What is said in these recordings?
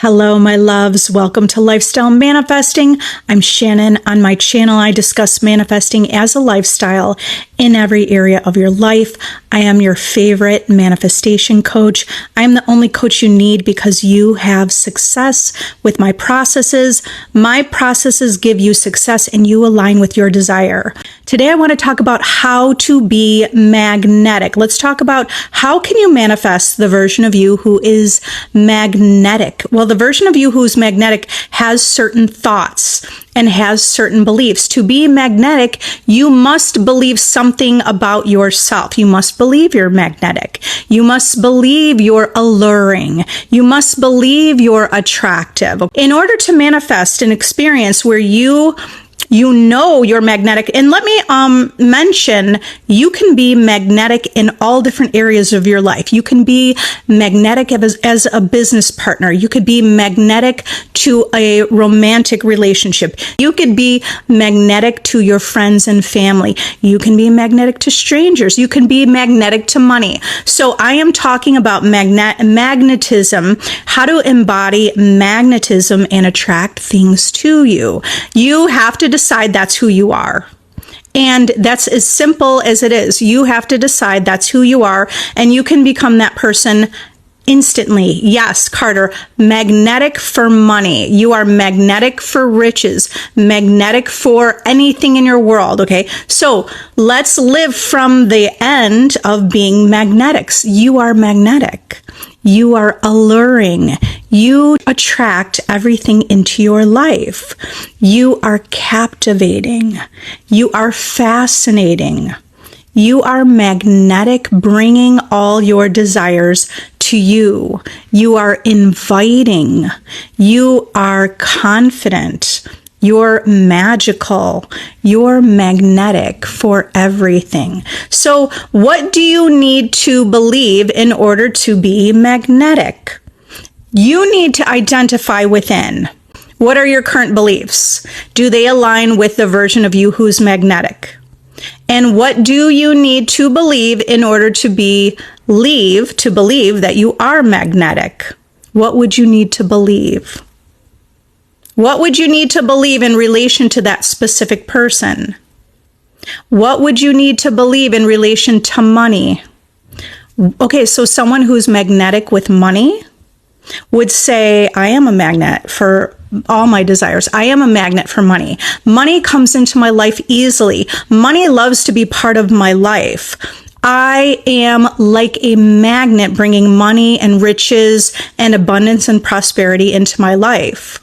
Hello, my loves. Welcome to Lifestyle Manifesting. I'm Shannon. On my channel, I discuss manifesting as a lifestyle in every area of your life. I am your favorite manifestation coach. I am the only coach you need because you have success with my processes. My processes give you success and you align with your desire. Today, I want to talk about how to be magnetic. Let's talk about how can you manifest the version of you who is magnetic. Well, the version of you who's magnetic has certain thoughts and has certain beliefs. To be magnetic, you must believe something about yourself. You must believe you're magnetic. You must believe you're alluring. You must believe you're attractive. In order to manifest an experience where you know you're magnetic. And let me mention, you can be magnetic in all different areas of your life. You can be magnetic as a business partner. You could be magnetic to a romantic relationship. You could be magnetic to your friends and family. You can be magnetic to strangers. You can be magnetic to money. So I am talking about magnetism, how to embody magnetism and attract things to you. You have to decide that's who you are. And that's as simple as it is. You have to decide that's who you are, and you can become that person instantly. Yes, Carter, magnetic for money. You are magnetic for riches, magnetic for anything in your world. Okay. So let's live from the end of being magnetics. You are magnetic. You are alluring. You attract everything into your life. You are captivating. You are fascinating. You are magnetic, bringing all your desires to you. You are inviting. You are confident. You're magical. You're magnetic for everything. So what do you need to believe in order to be magnetic? You need to identify within. What are your current beliefs? Do they align with the version of you who's magnetic? And what do you need to believe in order to believe that you are magnetic? What would you need to believe? What would you need to believe in relation to that specific person? What would you need to believe in relation to money? Okay, so someone who's magnetic with money would say, I am a magnet for all my desires. I am a magnet for money. Money comes into my life easily. Money loves to be part of my life. I am like a magnet bringing money and riches and abundance and prosperity into my life.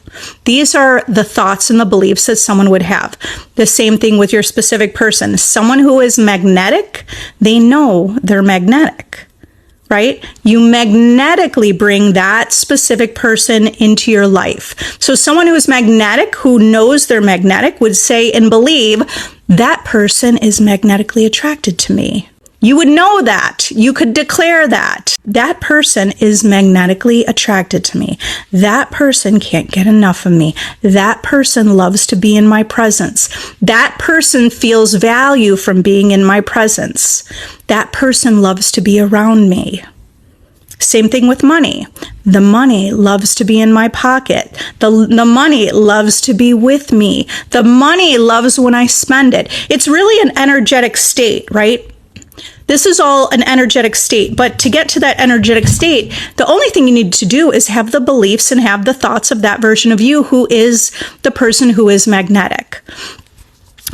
These are the thoughts and the beliefs that someone would have. The same thing with your specific person. Someone who is magnetic, they know they're magnetic, right? You magnetically bring that specific person into your life. So someone who is magnetic, who knows they're magnetic, would say and believe that person is magnetically attracted to me. You would know that. You could declare that. That person is magnetically attracted to me. That person can't get enough of me. That person loves to be in my presence. That person feels value from being in my presence. That person loves to be around me. Same thing with money. The money loves to be in my pocket. The money loves to be with me. The money loves when I spend it. It's really an energetic state, right? This is all an energetic state, but to get to that energetic state, the only thing you need to do is have the beliefs and have the thoughts of that version of you who is the person who is magnetic.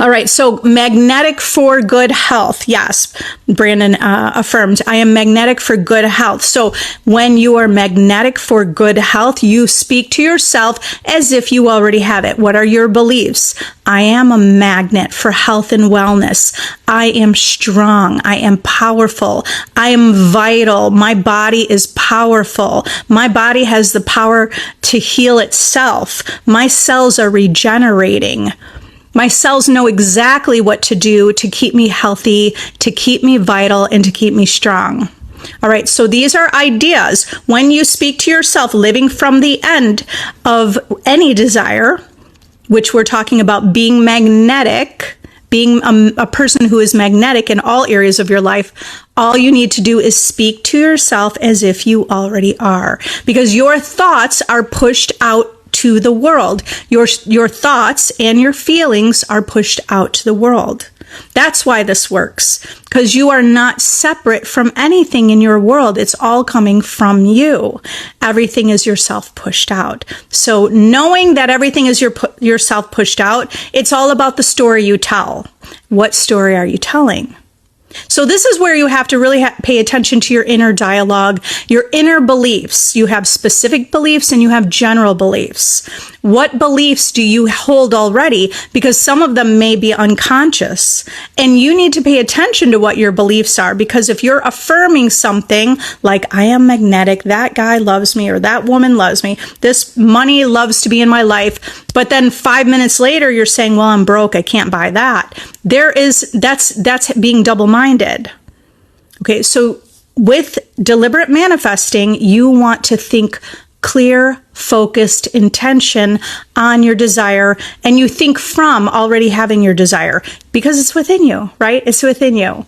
All right, so magnetic for good health. Yes, Brandon affirmed, I am magnetic for good health. So when you are magnetic for good health, you speak to yourself as if you already have it. What are your beliefs? I am a magnet for health and wellness. I am strong. I am powerful. I am vital. My body is powerful. My body has the power to heal itself. My cells are regenerating. My cells know exactly what to do to keep me healthy, to keep me vital, and to keep me strong. All right, so these are ideas. When you speak to yourself, living from the end of any desire, which we're talking about being magnetic being a person who is magnetic in all areas of your life, all you need to do is speak to yourself as if you already are, because your thoughts are pushed out to the world. Your thoughts and your feelings are pushed out to the world. That's why this works, because you are not separate from anything in your world. It's all coming from you. Everything is yourself pushed out. So knowing that everything is yourself pushed out, it's all about the story you tell. What story are you telling? So this is where you have to really pay attention to your inner dialogue, your inner beliefs. You have specific beliefs and you have general beliefs. What beliefs do you hold already? Because some of them may be unconscious, and you need to pay attention to what your beliefs are, because if you're affirming something like, I am magnetic, that guy loves me, or that woman loves me, this money loves to be in my life, but then 5 minutes later you're saying, well, I'm broke, I can't buy that. That's being double-minded. Okay, so with deliberate manifesting, you want to think clear, focused intention on your desire, and you think from already having your desire, because it's within you, right? It's within you.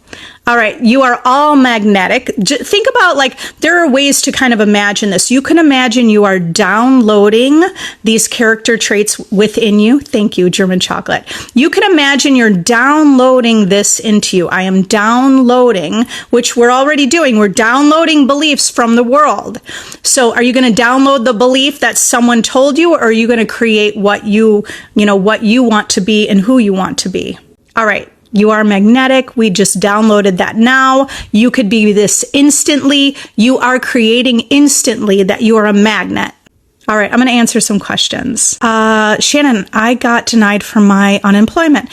All right, you are all magnetic. Think about, like, there are ways to kind of imagine this. You can imagine you are downloading these character traits within you. Thank you, German chocolate. You can imagine you're downloading this into you. I am downloading, which we're already doing. We're downloading beliefs from the world. So are you going to download the belief that someone told you, or are you going to create what you want to be and who you want to be? All right. You are magnetic. We just downloaded that now. You could be this instantly. You are creating instantly that you are a magnet. All right, I'm going to answer some questions. Shannon, I got denied from my unemployment.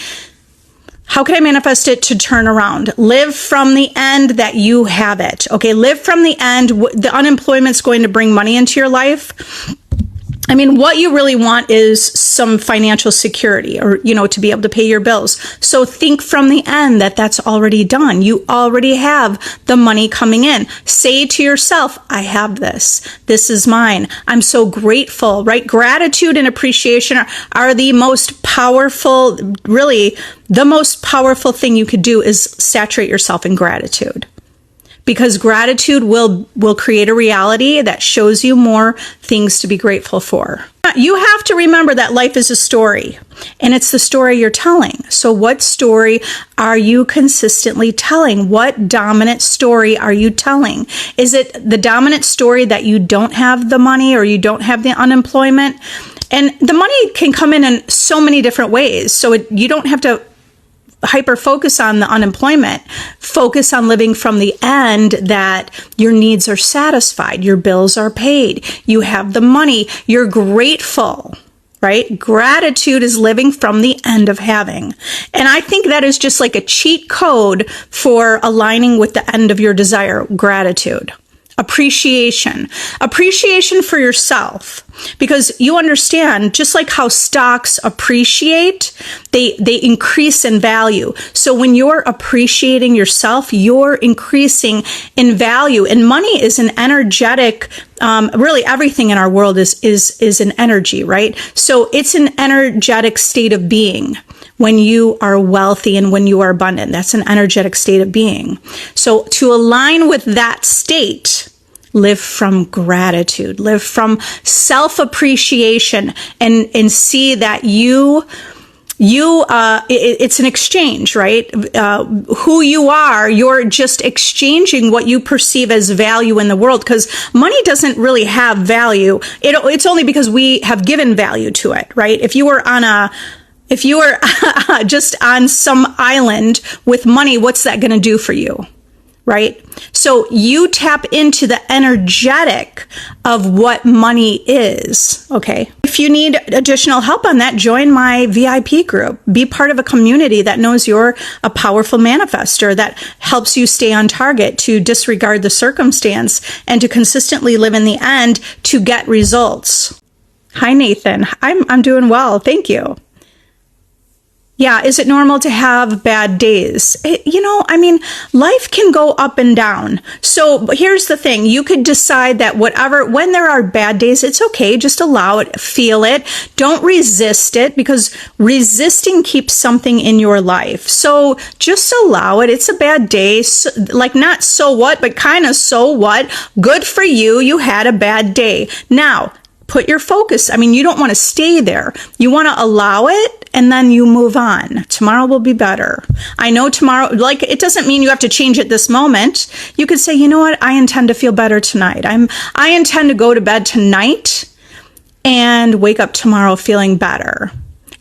How can I manifest it to turn around? Live from the end that you have it. Okay, live from the end. The unemployment's going to bring money into your life. I mean, what you really want is some financial security, or, to be able to pay your bills. So think from the end that that's already done. You already have the money coming in. Say to yourself, I have this. This is mine. I'm so grateful, right? Gratitude and appreciation are the most powerful, really, the most powerful thing you could do is saturate yourself in gratitude. Because gratitude will create a reality that shows you more things to be grateful for. You have to remember that life is a story, and it's the story you're telling. So what story are you consistently telling? What dominant story are you telling? Is it the dominant story that you don't have the money, or you don't have the unemployment? And the money can come in so many different ways. So you don't have to hyper focus on the unemployment. Focus on living from the end that your needs are satisfied, your bills are paid, you have the money, you're grateful, right? Gratitude is living from the end of having. And I think that is just like a cheat code for aligning with the end of your desire, gratitude. Appreciation for yourself, because you understand, just like how stocks appreciate, they increase in value. So when you're appreciating yourself, you're increasing in value. And money is an energetic, really everything in our world is an energy, right? So it's an energetic state of being. When you are wealthy and when you are abundant, that's an energetic state of being. So to align with that state, live from gratitude, live from self-appreciation, and see that it's an exchange, right? Who you are, you're just exchanging what you perceive as value in the world, because money doesn't really have value. It's only because we have given value to it, right? If you were just on some island with money, what's that going to do for you? Right? So you tap into the energetic of what money is. Okay. If you need additional help on that, join my VIP group. Be part of a community that knows you're a powerful manifestor, that helps you stay on target, to disregard the circumstance, and to consistently live in the end to get results. Hi, Nathan. I'm doing well. Thank you. Yeah, is it normal to have bad days? Life can go up and down. So here's the thing. You could decide that when there are bad days, it's okay. Just allow it, feel it. Don't resist it, because resisting keeps something in your life. So just allow it. It's a bad day. So, not so what, but kind of so what. Good for you. You had a bad day. Now, put your focus. You don't want to stay there. You want to allow it, and then you move on. Tomorrow will be better. I know tomorrow, it doesn't mean you have to change it this moment. You could say, you know what? I intend to feel better tonight. I intend to go to bed tonight and wake up tomorrow feeling better.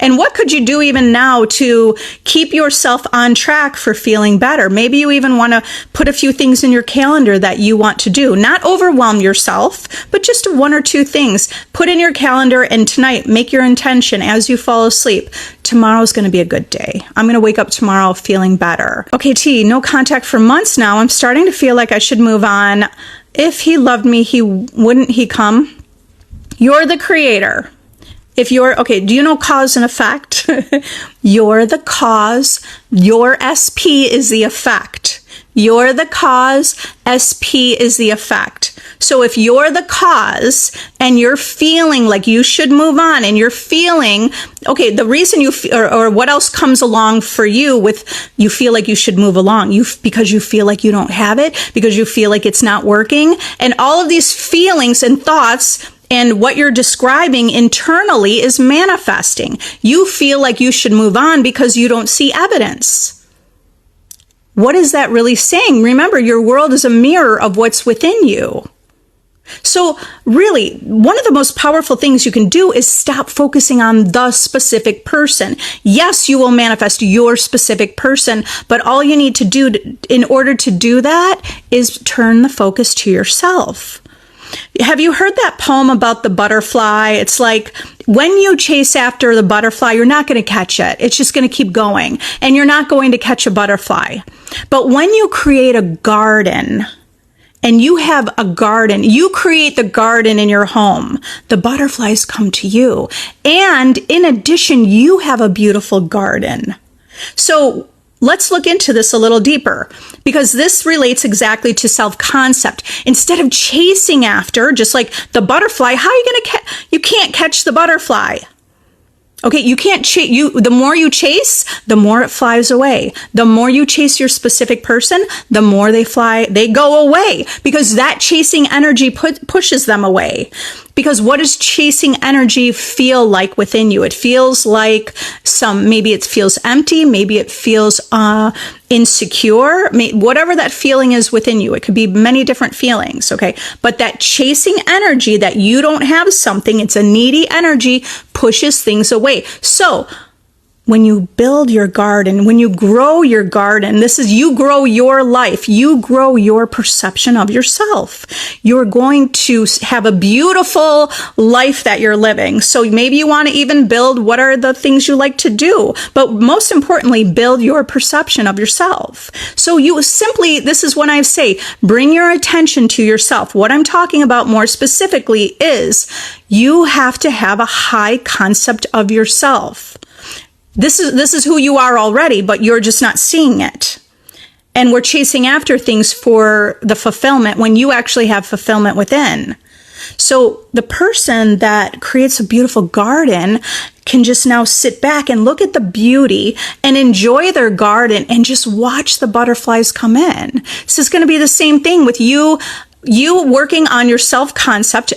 And what could you do even now to keep yourself on track for feeling better? Maybe you even want to put a few things in your calendar that you want to do. Not overwhelm yourself, but just one or two things. Put in your calendar, and tonight, make your intention as you fall asleep. Tomorrow's going to be a good day. I'm going to wake up tomorrow feeling better. Okay, T, no contact for months now. I'm starting to feel like I should move on. If he loved me, wouldn't he come? You're the creator. Do you know cause and effect? You're the cause. Your SP is the effect. You're the cause. SP is the effect. So if you're the cause and you're feeling like you should move on, and you're feeling, the reason or what else comes along for you with you feel like you should move along, because you feel like you don't have it, because you feel like it's not working, and all of these feelings and thoughts. And what you're describing internally is manifesting. You feel like you should move on because you don't see evidence. What is that really saying? Remember, your world is a mirror of what's within you. So really, one of the most powerful things you can do is stop focusing on the specific person. Yes, you will manifest your specific person, but all you need to do in order to do that is turn the focus to yourself. Have you heard that poem about the butterfly? It's like when you chase after the butterfly, you're not going to catch it. It's just going to keep going, and you're not going to catch a butterfly. But when you create a garden, and you have a garden, you create the garden in your home, the butterflies come to you. And in addition, you have a beautiful garden. So let's look into this a little deeper, because this relates exactly to self-concept. Instead of chasing after, just like the butterfly, how are you going to you can't catch the butterfly. Okay, you can't chase. The more you chase, the more it flies away. The more you chase your specific person, the more they go away, because that chasing energy pushes them away. Because what does chasing energy feel like within you? It feels like maybe it feels empty, maybe it feels insecure, whatever that feeling is within you. It could be many different feelings, okay? But that chasing energy, that you don't have something, it's a needy energy, pushes things away. So when you build your garden, when you grow your garden, you grow your life, you grow your perception of yourself. You're going to have a beautiful life that you're living. So maybe you want to even build what are the things you like to do, but most importantly, build your perception of yourself. So this is when I say, bring your attention to yourself. What I'm talking about more specifically is you have to have a high concept of yourself. This is who you are already, but you're just not seeing it. And we're chasing after things for the fulfillment when you actually have fulfillment within. So the person that creates a beautiful garden can just now sit back and look at the beauty and enjoy their garden and just watch the butterflies come in. This is going to be the same thing with you working on your self-concept,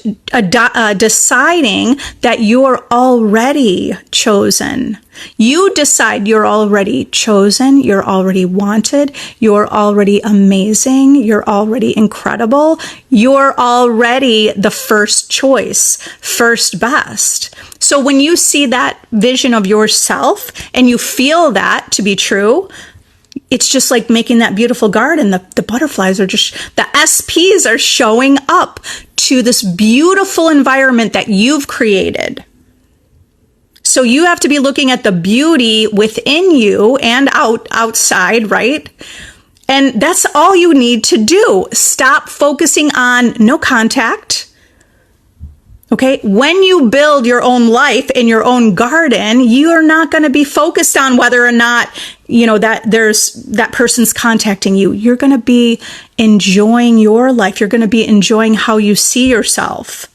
deciding that you're already chosen. You decide you're already chosen, you're already wanted, you're already amazing, you're already incredible, you're already the first choice, first best. So when you see that vision of yourself and you feel that to be true, it's just like making that beautiful garden. The butterflies are the SPs are showing up to this beautiful environment that you've created. So you have to be looking at the beauty within you and outside, right? And that's all you need to do. Stop focusing on no contact. Okay, when you build your own life in your own garden, you are not going to be focused on whether or not, that person's contacting you. You're going to be enjoying your life. You're going to be enjoying how you see yourself.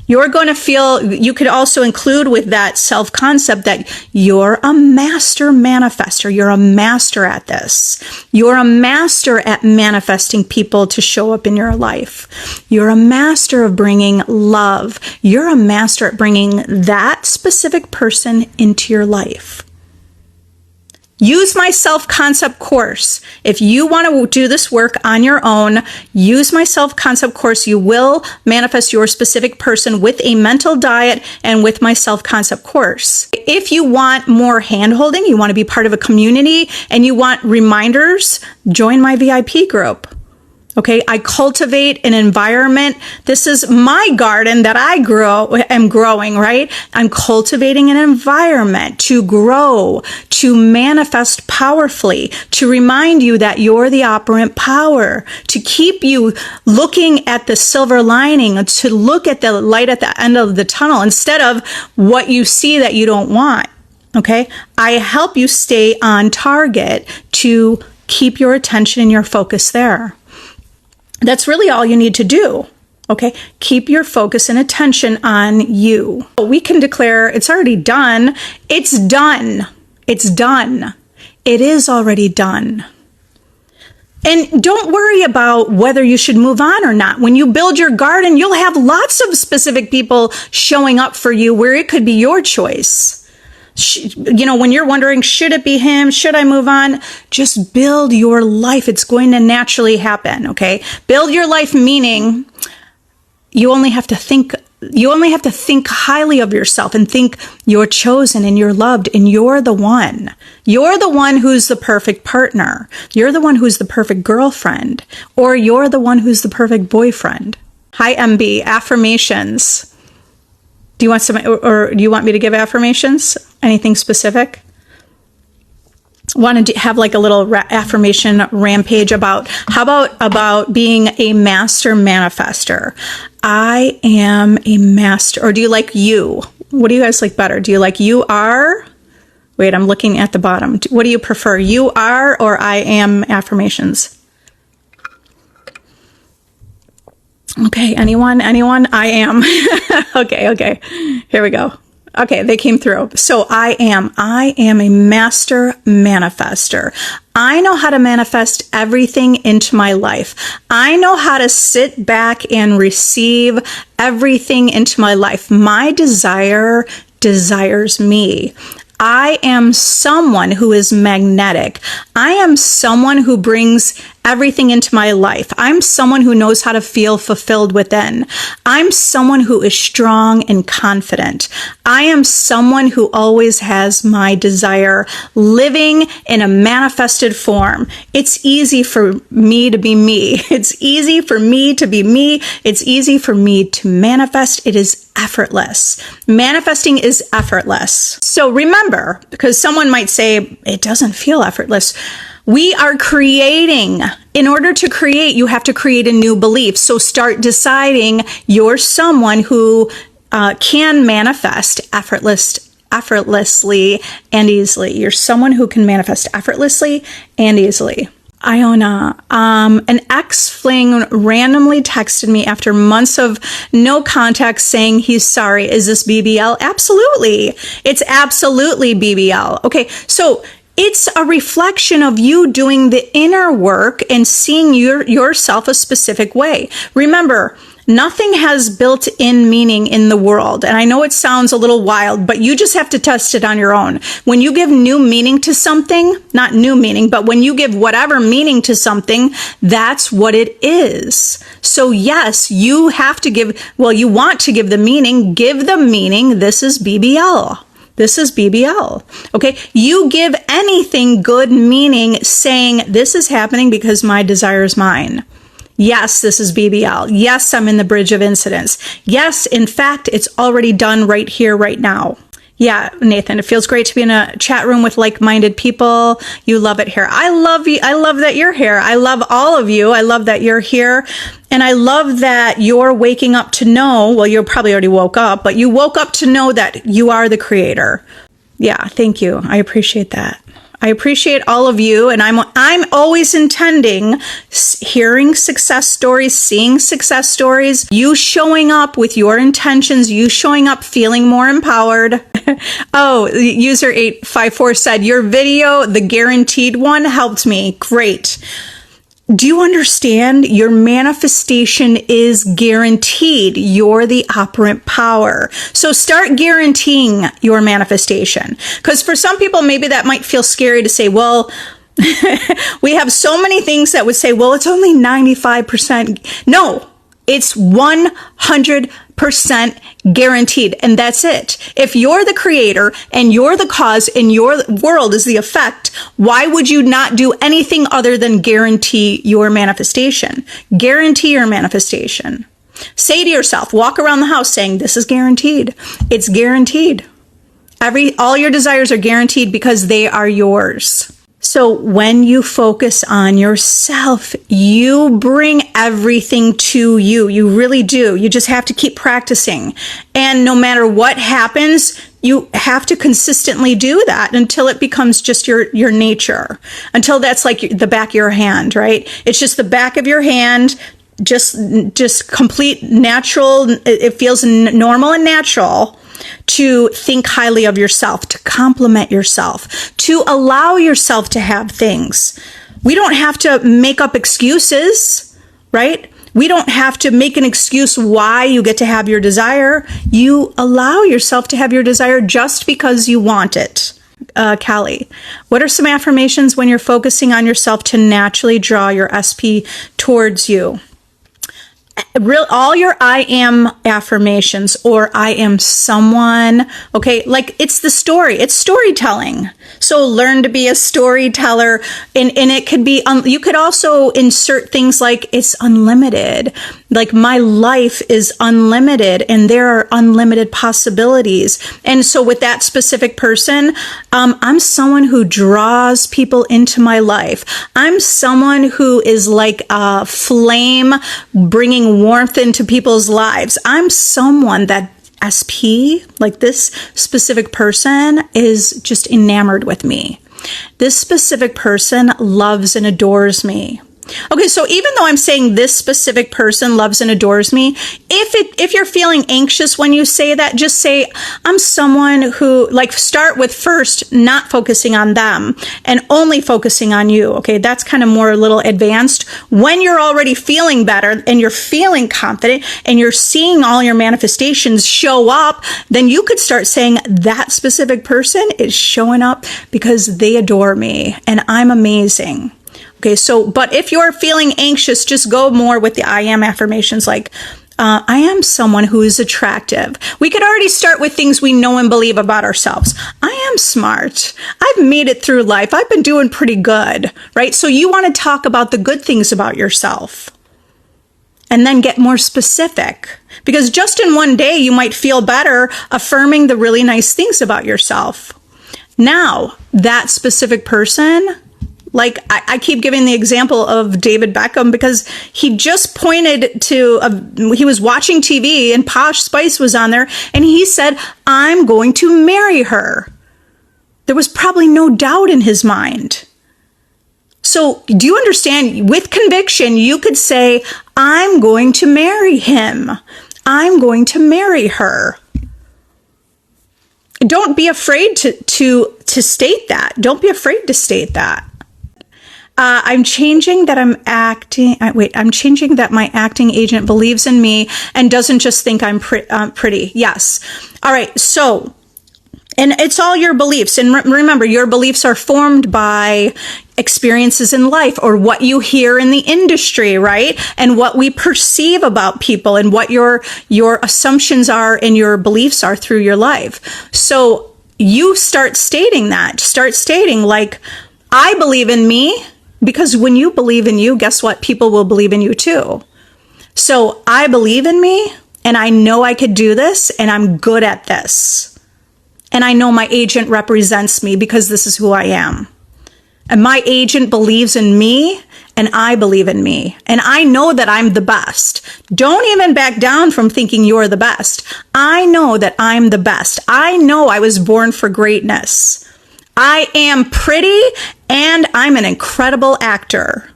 You're going to feel, you could also include with that self-concept that you're a master manifestor. You're a master at this. You're a master at manifesting people to show up in your life. You're a master of bringing love. You're a master at bringing that specific person into your life. Use my self-concept course. If you want to do this work on your own, use my self-concept course. You will manifest your specific person with a mental diet and with my self-concept course. If you want more hand-holding, you want to be part of a community, and you want reminders, join my VIP group. Okay, I cultivate an environment. This is my garden that I am growing, right? I'm cultivating an environment to grow, to manifest powerfully, to remind you that you're the operant power, to keep you looking at the silver lining, to look at the light at the end of the tunnel instead of what you see that you don't want. Okay, I help you stay on target to keep your attention and your focus there. That's really all you need to do. Okay, keep your focus and attention on you. We can declare it's already done. It's done. It's done. It is already done. And don't worry about whether you should move on or not. When you build your garden, you'll have lots of specific people showing up for you where it could be your choice. When you're wondering, should it be him? Should I move on? Just build your life. It's going to naturally happen. Okay. Build your life, meaning you only have to think highly of yourself and think you're chosen and you're loved and you're the one. You're the one who's the perfect partner. You're the one who's the perfect girlfriend, or you're the one who's the perfect boyfriend. Hi, MB. Affirmations. Do you want some, or do you want me to give affirmations? Anything specific? Want to have like a little affirmation rampage about, how about being a master manifestor? I am a master, or do you like you? What do you guys like better? Do you like you are? Wait, I'm looking at the bottom. What do you prefer? You are or I am affirmations? Okay, anyone? I am. Okay. Here we go. Okay, they came through. So I am a master manifestor. I know how to manifest everything into my life. I know how to sit back and receive everything into my life. My desire desires me. I am someone who is magnetic. I am someone who brings everything into my life. I'm someone who knows how to feel fulfilled within. I'm someone who is strong and confident. I am someone who always has my desire living in a manifested form. It's easy for me to be me. It's easy for me to be me. It's easy for me to manifest. It is effortless. Manifesting is effortless. So remember, because someone might say, it doesn't feel effortless. We are creating. In order to create, you have to create a new belief. So start deciding you're someone who can manifest effortlessly and easily. You're someone who can manifest effortlessly and easily. Iona, an ex-fling randomly texted me after months of no contact saying he's sorry. Is this BBL? Absolutely. It's absolutely BBL. Okay, so it's a reflection of you doing the inner work and seeing yourself a specific way. Remember, nothing has built-in meaning in the world. And I know it sounds a little wild, but you just have to test it on your own. When you give new meaning to something, not new meaning, but when you give whatever meaning to something, that's what it is. So yes, you have to you want to give the meaning. Give the meaning, this is BBL. This is BBL. Okay. You give anything good meaning saying this is happening because my desire is mine. Yes, this is BBL. Yes, I'm in the bridge of incidents. Yes, in fact, it's already done right here, right now. Yeah, Nathan, it feels great to be in a chat room with like-minded people. You love it here. I love you. I love that you're here. I love all of you. I love that you're here. And I love that you're waking up to know, well, you probably already woke up, but you woke up to know that you are the creator. Yeah, thank you. I appreciate that. I appreciate all of you, and I'm always intending hearing success stories, seeing success stories, you showing up with your intentions, you showing up feeling more empowered. Oh, user 854 said, your video, the guaranteed one, helped me. Great. Do you understand? Your manifestation is guaranteed. You're the operant power. So start guaranteeing your manifestation. Because for some people, maybe that might feel scary to say, well, we have so many things that would say, well, it's only 95%. No, it's 100% guaranteed. And that's it. If you're the creator and you're the cause and your world is the effect, why would you not do anything other than guarantee your manifestation? Guarantee your manifestation. Say to yourself, walk around the house saying, this is guaranteed. It's guaranteed. All your desires are guaranteed because they are yours. So when you focus on yourself, you bring everything to you. You really do. You just have to keep practicing. And no matter what happens, you have to consistently do that until it becomes just your nature, until that's like the back of your hand, right? It's just the back of your hand, just complete natural. It feels normal and natural to think highly of yourself, to compliment yourself, to allow yourself to have things. We don't have to make up excuses, right? We don't have to make an excuse why you get to have your desire. You allow yourself to have your desire just because you want it. Callie, what are some affirmations when you're focusing on yourself to naturally draw your SP towards you? All your I am affirmations, or I am someone, okay, like it's the story, it's storytelling. So learn to be a storyteller, and it could be, you could also insert things like it's unlimited, like my life is unlimited and there are unlimited possibilities. And so with that specific person, I'm someone who draws people into my life. I'm someone who is like a flame bringing warmth into people's lives. I'm someone that SP, like this specific person, is just enamored with me. This specific person loves and adores me. Okay, so even though I'm saying this specific person loves and adores me, if you're feeling anxious when you say that, just say, I'm someone who, like, start with first not focusing on them and only focusing on you. Okay, that's kind of more a little advanced. When you're already feeling better and you're feeling confident and you're seeing all your manifestations show up, then you could start saying that specific person is showing up because they adore me and I'm amazing. Okay, so, but if you're feeling anxious, just go more with the I am affirmations, like, I am someone who is attractive. We could already start with things we know and believe about ourselves. I am smart. I've made it through life. I've been doing pretty good, right? So you want to talk about the good things about yourself and then get more specific, because just in one day, you might feel better affirming the really nice things about yourself. Now, that specific person, like I keep giving the example of David Beckham because he just pointed to, he was watching TV and Posh Spice was on there and he said, I'm going to marry her. There was probably no doubt in his mind. So do you understand? With conviction, you could say, I'm going to marry him. I'm going to marry her. Don't be afraid to state that. Don't be afraid to state that. I'm changing that I'm changing that my acting agent believes in me and doesn't just think I'm pretty. Yes. All right. So, and it's all your beliefs. And remember, your beliefs are formed by experiences in life or what you hear in the industry, right? And what we perceive about people and what your assumptions are and your beliefs are through your life. So you start stating that. Start stating like, I believe in me. Because when you believe in you, guess what? People will believe in you too. So I believe in me and I know I could do this and I'm good at this. And I know my agent represents me because this is who I am. And my agent believes in me, and I believe in me. And I know that I'm the best. Don't even back down from thinking you're the best. I know that I'm the best. I know I was born for greatness. I am pretty, and I'm an incredible actor.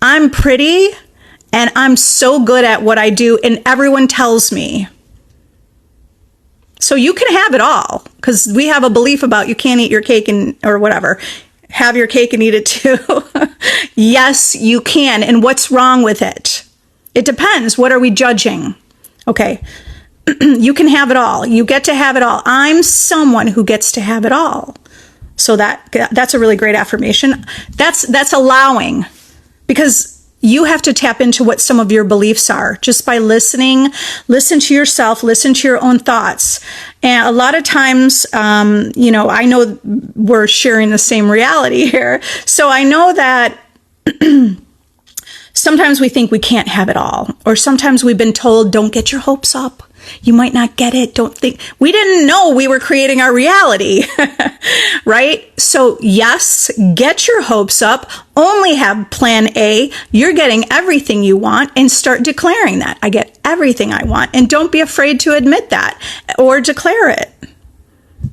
I'm pretty, and I'm so good at what I do, and everyone tells me. So you can have it all, because we have a belief about you can't eat your cake or whatever. Have your cake and eat it too. Yes, you can. And what's wrong with it? It depends. What are we judging? Okay. You can have it all. You get to have it all. I'm someone who gets to have it all. So that's a really great affirmation. That's allowing, because you have to tap into what some of your beliefs are just by listening. Listen to yourself, listen to your own thoughts. And a lot of times, I know we're sharing the same reality here. So I know that sometimes we think we can't have it all. Or sometimes we've been told, don't get your hopes up. You might not get it. Don't think. We didn't know we were creating our reality, right? So yes, get your hopes up. Only have plan A. You're getting everything you want, and start declaring that. I get everything I want. And don't be afraid to admit that or declare it.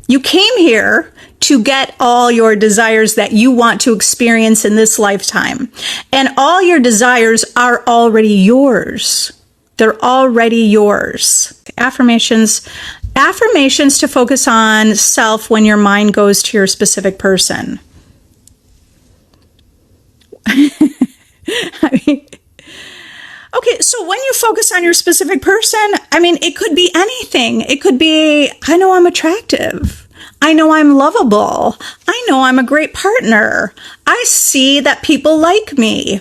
You came here to get all your desires that you want to experience in this lifetime. And all your desires are already yours. They're already yours. Affirmations to focus on self when your mind goes to your specific person. Okay, so when you focus on your specific person, it could be anything. It could be, I know I'm attractive. I know I'm lovable. I know I'm a great partner. I see that people like me.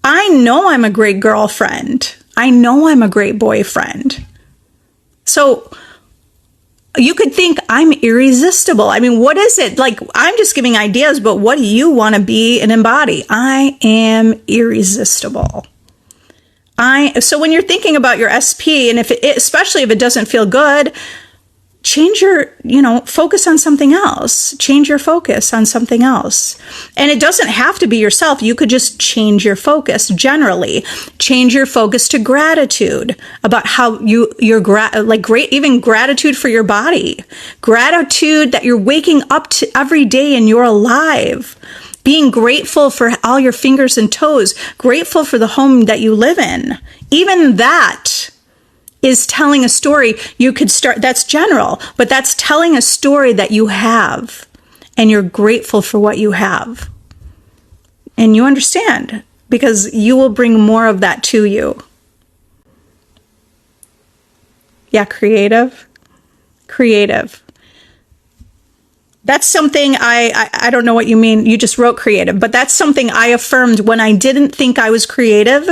I know I'm a great girlfriend. I know I'm a great boyfriend. So you could think I'm irresistible. What is it? I'm just giving ideas, but what do you want to be and embody? I am irresistible. So when you're thinking about your SP, and especially if it doesn't feel good, change your, focus on something else. Change your focus on something else. And it doesn't have to be yourself. You could just change your focus generally. Change your focus to gratitude about how even gratitude for your body. Gratitude that you're waking up to every day and you're alive. Being grateful for all your fingers and toes. Grateful for the home that you live in. Even that is telling a story. You could start, that's general, but that's telling a story that you have, and you're grateful for what you have. And you understand, because you will bring more of that to you. Yeah, creative. That's something I don't know what you mean. You just wrote creative, but that's something I affirmed when I didn't think I was creative.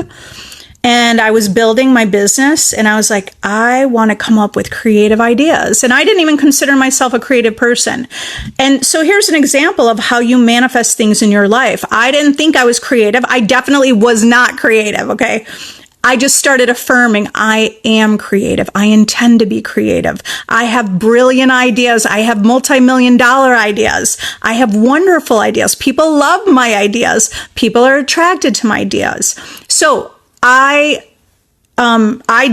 And I was building my business, and I was like, I want to come up with creative ideas. And I didn't even consider myself a creative person. And so here's an example of how you manifest things in your life. I didn't think I was creative. I definitely was not creative, okay? I just started affirming, I am creative. I intend to be creative. I have brilliant ideas. I have multi-million-dollar ideas. I have wonderful ideas. People love my ideas. People are attracted to my ideas. So I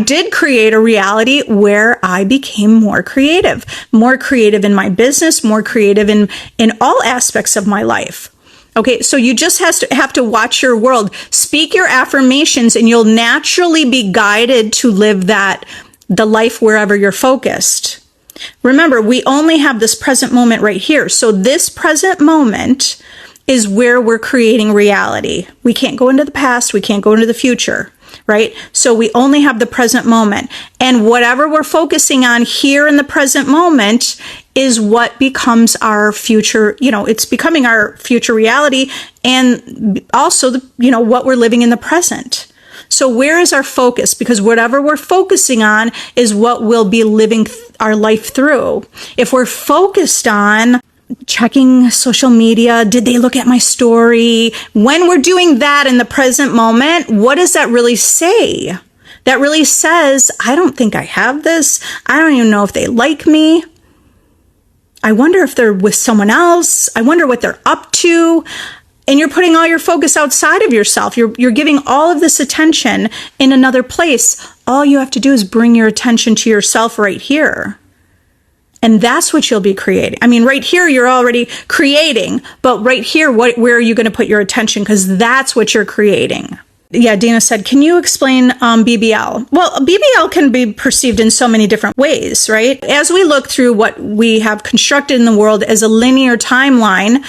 did create a reality where I became more creative in my business, more creative in all aspects of my life. Okay, so you just have to watch your world, speak your affirmations, and you'll naturally be guided to live the life wherever you're focused. Remember, we only have this present moment right here. So this present moment is where we're creating reality. We can't go into the past. We can't go into the future, right? So we only have the present moment. And whatever we're focusing on here in the present moment is what becomes our future, it's becoming our future reality, and also what we're living in the present. So where is our focus? Because whatever we're focusing on is what we'll be living our life through. If we're focused on checking social media, did they look at my story? When we're doing that in the present moment, what does that really say? That really says, I don't think I have this. I don't even know if they like me. I wonder if they're with someone else. I wonder what they're up to. And you're putting all your focus outside of yourself. You're giving all of this attention in another place. All you have to do is bring your attention to yourself right here. And that's what you'll be creating. I mean, right here, you're already creating. But right here, where are you going to put your attention? Because that's what you're creating. Yeah, Dina said, can you explain BBL? Well, BBL can be perceived in so many different ways, right? As we look through what we have constructed in the world as a linear timeline,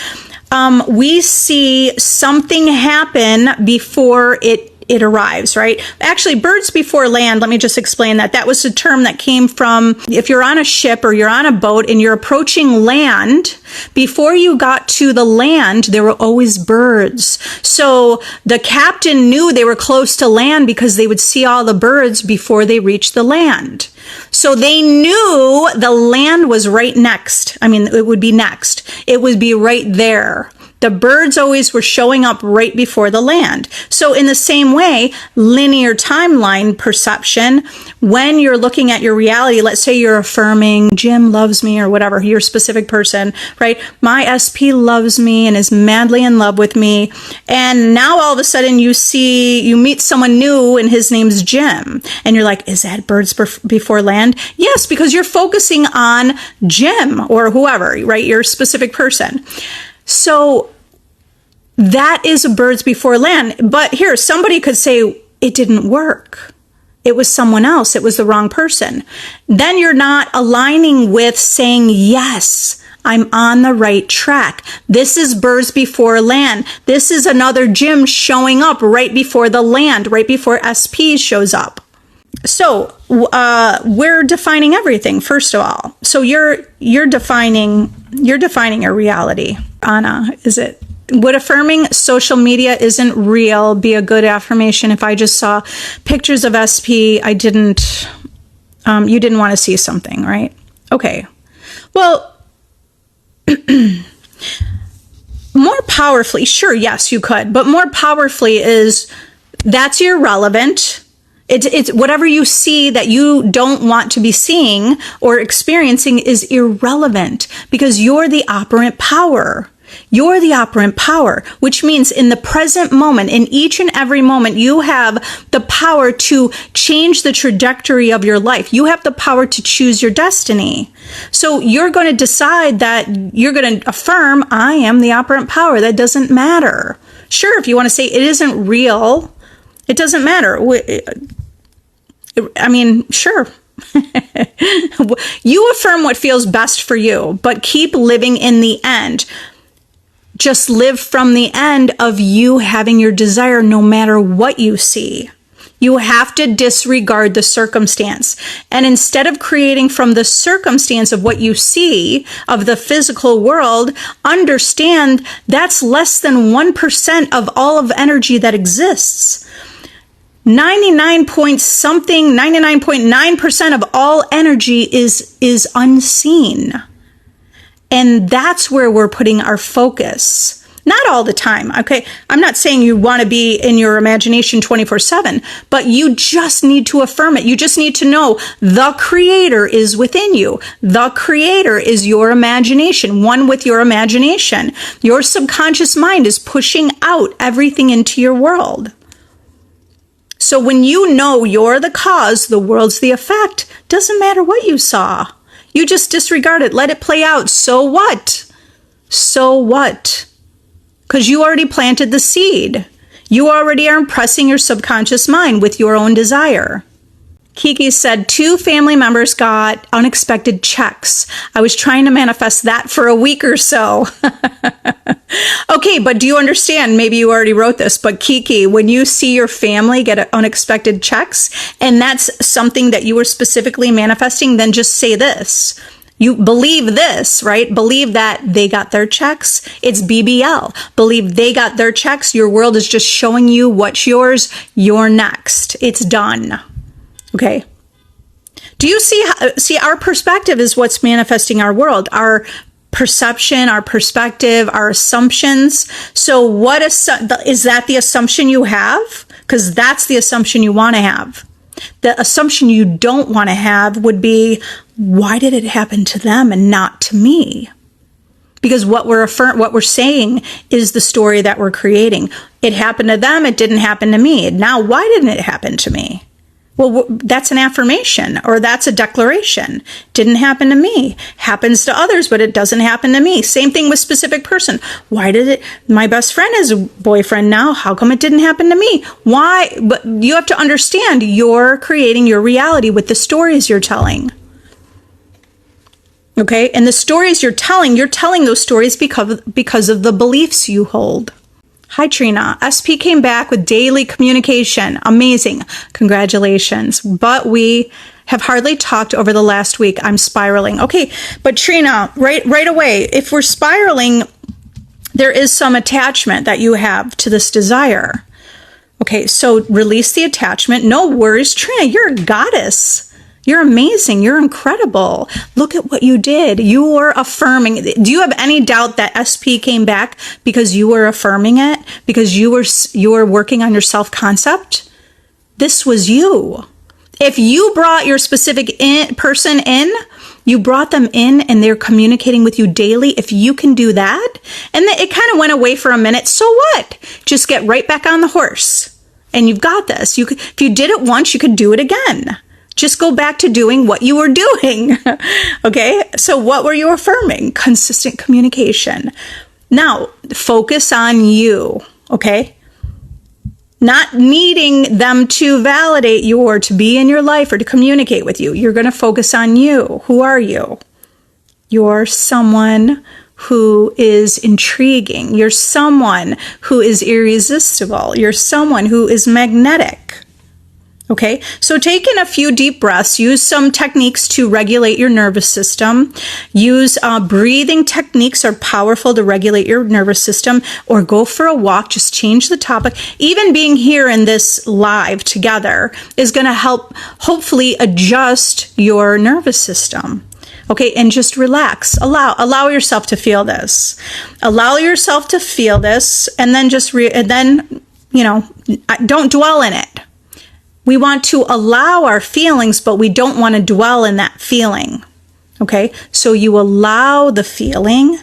we see something happen before it arrives, right? Actually, birds before land, let me just explain that. That was a term that came from, if you're on a ship or you're on a boat and you're approaching land, before you got to the land, there were always birds. So the captain knew they were close to land because they would see all the birds before they reached the land. So they knew the land was right next. I mean, it would be next. It would be right there. The birds always were showing up right before the land. So in the same way, linear timeline perception, when you're looking at your reality, let's say you're affirming, Jim loves me or whatever, your specific person, right? My SP loves me and is madly in love with me. And now all of a sudden you meet someone new and his name's Jim. And you're like, is that birds before land? Yes, because you're focusing on Jim or whoever, right? Your specific person. So that is a birds before land. But here, somebody could say it didn't work. It was someone else. It was the wrong person. Then you're not aligning with saying, yes, I'm on the right track. This is birds before land. This is another Jim showing up right before the land, right before SP shows up. So we're defining everything, first of all. So you're defining your reality. Anna, would affirming social media isn't real be a good affirmation if I just saw pictures of SP? You didn't want to see something, right? Okay. Well, more powerfully, sure, yes, you could, but more powerfully that's irrelevant. It's whatever you see that you don't want to be seeing or experiencing is irrelevant because you're the operant power. You're the operant power, which means in the present moment, in each and every moment, you have the power to change the trajectory of your life. You have the power to choose your destiny. So you're going to decide that you're going to affirm, I am the operant power. That doesn't matter. Sure, if you want to say it isn't real, it doesn't matter. I mean, sure. You affirm what feels best for you, but keep living in the end. Just live from the end of you having your desire no matter what you see. You have to disregard the circumstance. And instead of creating from the circumstance of what you see of the physical world, understand that's less than 1% of all of energy that exists. 99.9% of all energy is unseen. And that's where we're putting our focus. Not all the time, okay? I'm not saying you want to be in your imagination 24/7, but you just need to affirm it. You just need to know the creator is within you. The creator is your imagination, one with your imagination. Your subconscious mind is pushing out everything into your world. So when you know you're the cause, the world's the effect, doesn't matter what you saw. You just disregard it. Let it play out. So what? So what? Because you already planted the seed. You already are impressing your subconscious mind with your own desire. Kiki said 2 family members got unexpected checks. I was trying to manifest that for a week or so. Okay, but do you understand? Maybe you already wrote this, but Kiki, when you see your family get unexpected checks, and that's something that you were specifically manifesting, then just say this. You believe this, right? Believe that they got their checks. It's BBL. Believe they got their checks. Your world is just showing you what's yours. You're next. It's done. Okay. Do you see our perspective is what's manifesting our world, our perception, our perspective, our assumptions. So what is that the assumption you have? Because that's the assumption you want to have. The assumption you don't want to have would be, why did it happen to them and not to me? Because what we're saying is the story that we're creating. It happened to them, it didn't happen to me. Now, why didn't it happen to me? Well, that's an affirmation, or that's a declaration. Didn't happen to me. Happens to others, but it doesn't happen to me. Same thing with specific person. Why did it? My best friend has a boyfriend now. How come it didn't happen to me? Why? But you have to understand, you're creating your reality with the stories you're telling. Okay? And the stories you're telling those stories because of the beliefs you hold. Hi, Trina. SP came back with daily communication. Amazing. Congratulations. But we have hardly talked over the last week. I'm spiraling. Okay, but Trina, right away, if we're spiraling, there is some attachment that you have to this desire. Okay, so release the attachment. No worries, Trina. You're a goddess. You're amazing. You're incredible. Look at what you did. You were affirming. Do you have any doubt that SP came back because you were affirming it? Because you were working on your self-concept? This was you. If you brought your specific person in, you brought them in and they're communicating with you daily. If you can do that, and it kind of went away for a minute, so what? Just get right back on the horse. And you've got this. If you did it once, you could do it again. Just go back to doing what you were doing. Okay? So what were you affirming? Consistent communication. Now, focus on you. Okay? Not needing them to validate you or to be in your life or to communicate with you. You're going to focus on you. Who are you? You're someone who is intriguing. You're someone who is irresistible. You're someone who is magnetic. Okay, so take in a few deep breaths. Use some techniques to regulate your nervous system. Use breathing techniques are powerful to regulate your nervous system, or go for a walk. Just change the topic. Even being here in this live together is going to help hopefully adjust your nervous system. Okay, and just relax. Allow yourself to feel this. Allow yourself to feel this, and then don't dwell in it. We want to allow our feelings, but we don't want to dwell in that feeling. Okay, so you allow the feeling,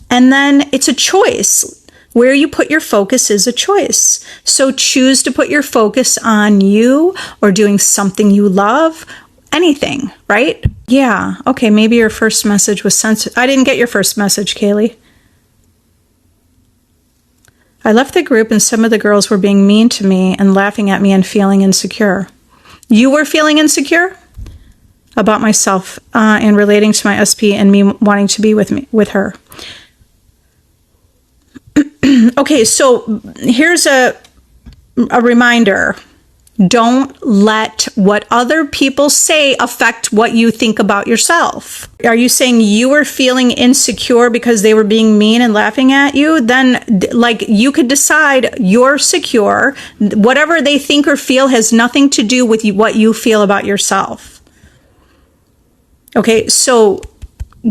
and then it's a choice. Where you put your focus is a choice. So choose to put your focus on you or doing something you love, anything, right? Yeah, okay, maybe your first message was sensitive. I didn't get your first message, Kaylee. I left the group and some of the girls were being mean to me and laughing at me and feeling insecure. You were feeling insecure about myself and relating to my SP and me wanting to be with her. Okay, so here's a reminder. Don't let what other people say affect what you think about yourself. Are you saying you were feeling insecure because they were being mean and laughing at you? Then, you could decide you're secure. Whatever they think or feel has nothing to do with what you feel about yourself. Okay, so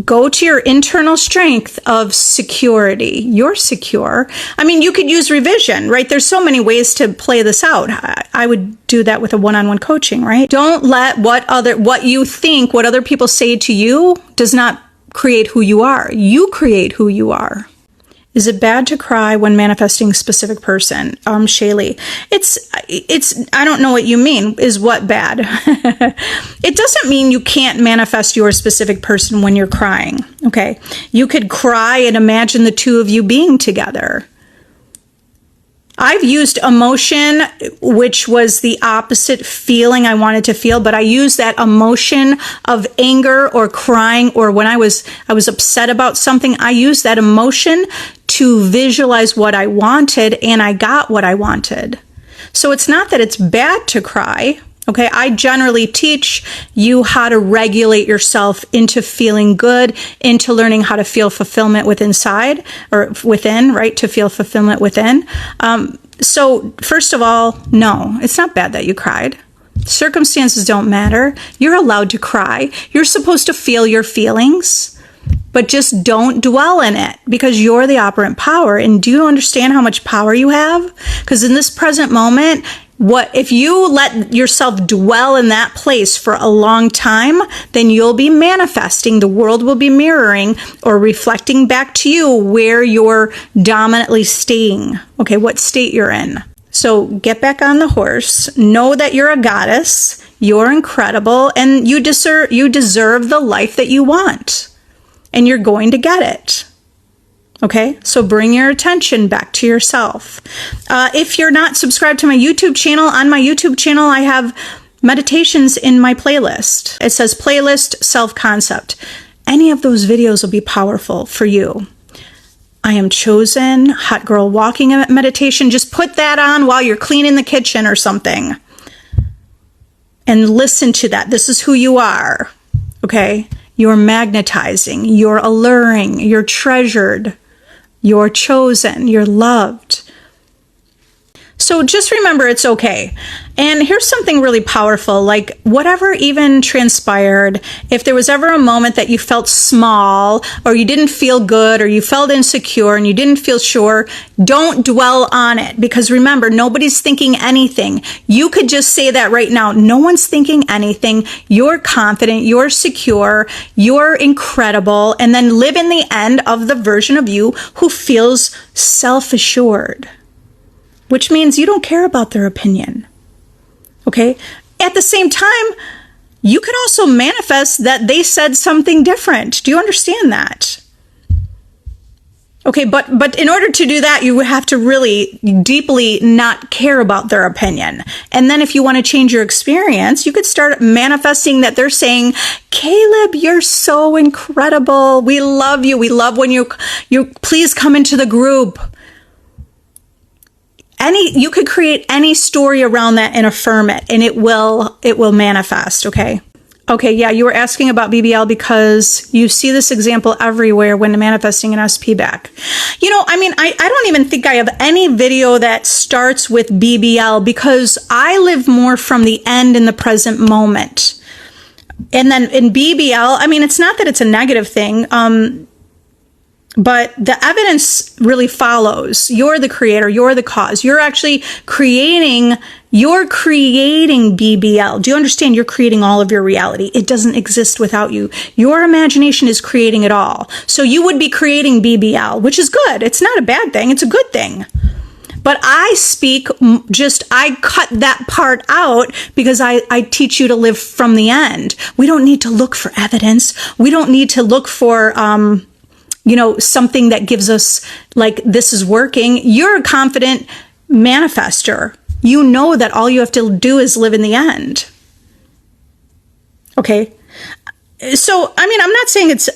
go to your internal strength of security. You're secure. I mean, you could use revision, right? There's so many ways to play this out. I would do that with a one-on-one coaching, right? Don't let what other people say to you does not create who you are. You create who you are. Is it bad to cry when manifesting a specific person? Shaylee, it's, I don't know what you mean. Is what bad? It doesn't mean you can't manifest your specific person when you're crying, okay? You could cry and imagine the two of you being together. I've used emotion, which was the opposite feeling I wanted to feel, but I used that emotion of anger or crying, or when I was upset about something, I used that emotion to visualize what I wanted, and I got what I wanted. So it's not that it's bad to cry. Okay, I generally teach you how to regulate yourself into feeling good, into learning how to feel fulfillment within, right? To feel fulfillment within. So first of all, no, it's not bad that you cried. Circumstances don't matter. You're allowed to cry. You're supposed to feel your feelings, but just don't dwell in it, because you're the operant power. And do you understand how much power you have? Because in this present moment, If you let yourself dwell in that place for a long time, then you'll be manifesting. The world will be mirroring or reflecting back to you where you're dominantly staying. Okay, what state you're in. So get back on the horse. Know that you're a goddess. You're incredible, and you deserve the life that you want, and you're going to get it. Okay, so bring your attention back to yourself. If you're not subscribed to my YouTube channel, on my YouTube channel, I have meditations in my playlist. It says playlist self-concept. Any of those videos will be powerful for you. I am chosen, hot girl walking meditation. Just put that on while you're cleaning the kitchen or something. And listen to that. This is who you are. Okay? You're magnetizing. You're alluring. You're treasured. You're chosen. You're loved. So just remember, it's okay. And here's something really powerful, like whatever even transpired, if there was ever a moment that you felt small, or you didn't feel good, or you felt insecure and you didn't feel sure, don't dwell on it. Because remember, nobody's thinking anything. You could just say that right now. No one's thinking anything. You're confident, you're secure, you're incredible, and then live in the end of the version of you who feels self-assured. Which means you don't care about their opinion. Okay? At the same time, you can also manifest that they said something different. Do you understand that? Okay, but in order to do that, you have to really deeply not care about their opinion. And then if you want to change your experience, you could start manifesting that they're saying, Caleb, you're so incredible. We love you. We love when you please come into the group. You could create any story around that and affirm it, and it will manifest, okay? Okay, yeah, you were asking about BBL because you see this example everywhere when manifesting an SP back. You know, I mean, I don't even think I have any video that starts with BBL because I live more from the end in the present moment. And then in BBL, I mean, it's not that it's a negative thing, but the evidence really follows. You're the creator. You're the cause. You're actually creating BBL. Do you understand? You're creating all of your reality. It doesn't exist without you. Your imagination is creating it all. So you would be creating BBL, which is good. It's not a bad thing. It's a good thing. But I cut that part out because I teach you to live from the end. We don't need to look for evidence. We don't need to look for, something that gives us like, this is working. You're a confident manifestor. You know that all you have to do is live in the end. Okay. So, I mean, I'm not saying it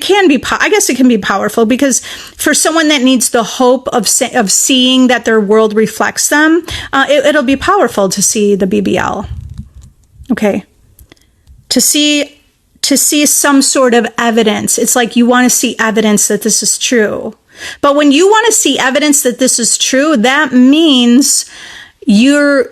can be, I guess it can be powerful because for someone that needs the hope of seeing that their world reflects them, it'll be powerful to see the BBL. Okay. To see some sort of evidence. It's like you want to see evidence that this is true. But when you want to see evidence that this is true, that means you're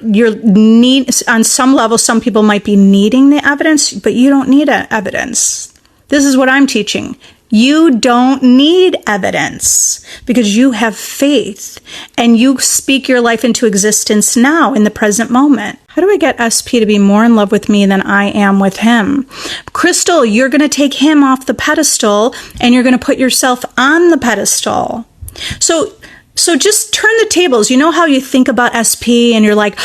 on some level, some people might be needing the evidence, but you don't need evidence. This is what I'm teaching. You don't need evidence because you have faith and you speak your life into existence now in the present moment. How do I get SP to be more in love with me than I am with him? Crystal, you're going to take him off the pedestal and you're going to put yourself on the pedestal. So just turn the tables. You know how you think about SP and you're like,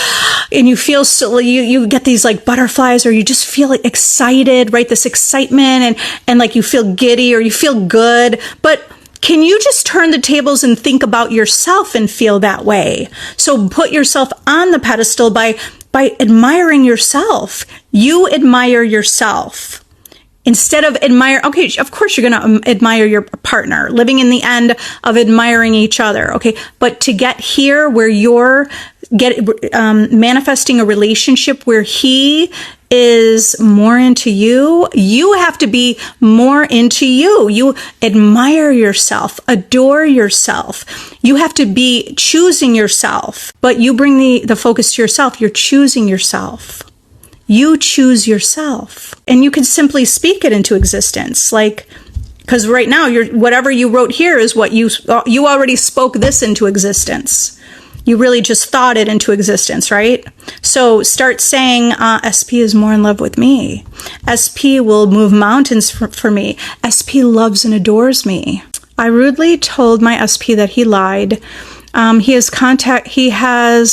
and you feel so, you get these like butterflies or you just feel excited, right? This excitement and like you feel giddy or you feel good. But can you just turn the tables and think about yourself and feel that way? So put yourself on the pedestal by admiring yourself. You admire yourself. Instead of okay, of course you're going to admire your partner, living in the end of admiring each other, okay? But to get here where you're manifesting a relationship where he is more into you, you have to be more into you. You admire yourself, adore yourself. You have to be choosing yourself, but you bring the focus to yourself. You're choosing yourself. You choose yourself, and you can simply speak it into existence. Like, because right now, whatever you wrote here is what you already spoke this into existence. You really just thought it into existence, right? So start saying, SP is more in love with me. SP will move mountains for me. SP loves and adores me. I rudely told my SP that he lied. He has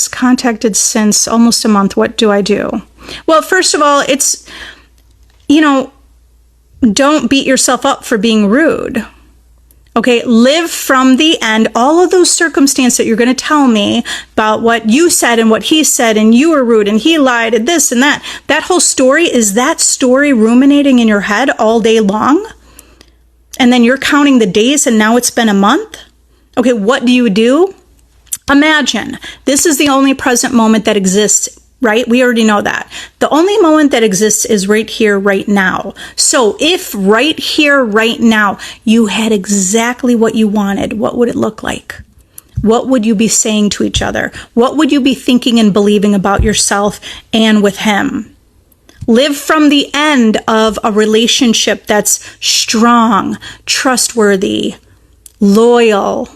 contacted since almost a month. What do I do? Well, first of all, it's, don't beat yourself up for being rude. Okay, live from the end. All of those circumstances that you're going to tell me about what you said and what he said and you were rude and he lied and this and that. That whole story, is that story ruminating in your head all day long? And then you're counting the days and now it's been a month? Okay, what do? Imagine this is the only present moment that exists, right? We already know that. The only moment that exists is right here, right now. So if right here, right now, you had exactly what you wanted, what would it look like? What would you be saying to each other? What would you be thinking and believing about yourself and with him? Live from the end of a relationship that's strong, trustworthy, loyal,